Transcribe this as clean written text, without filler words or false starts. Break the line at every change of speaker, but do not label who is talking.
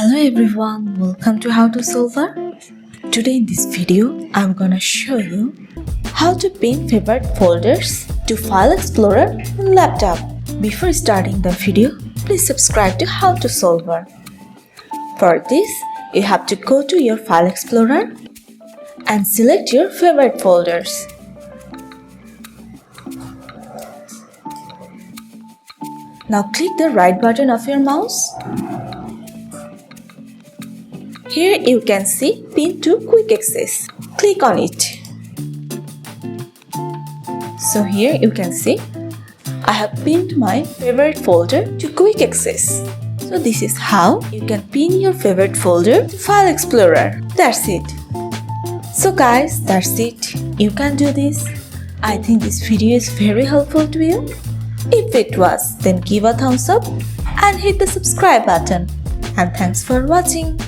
Hello everyone, welcome to How to Solver. Today in this video, I'm gonna show you how to pin favorite folders to File Explorer on laptop. Before starting the video, please subscribe to How to Solver. For this, you have to go to your File Explorer and select your favorite folders. Now click the right button of your mouse. Here you can see Pin to Quick Access. Click on it. So here you can see I have pinned my favorite folder to Quick Access. So this is how you can pin your favorite folder to File Explorer. That's it. So guys, that's it. You can do this. I think this video is very helpful to you. If it was, then give a thumbs up and hit the subscribe button. And thanks for watching.